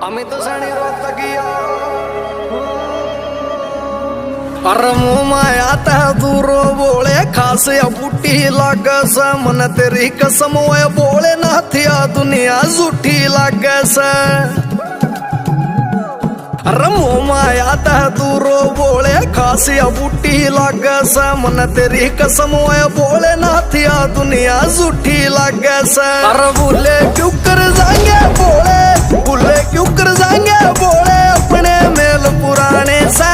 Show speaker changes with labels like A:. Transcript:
A: अमित सणी रोत गया अरे मुँह माया तह दूरो बोले खास या बूटी लागस मन तेरी कसम है बोले नाथिया दुनिया झूठी लागस अरे मुँह माया तह दूरो बोले खास या बूटी लागस मन तेरी कसम है बोले नाथिया दुनिया झूठी लागस अरे भूले क्यों कर जाएंगे बोले भूले क्यों कर जाएंगे बोले अपने मेल पुराने से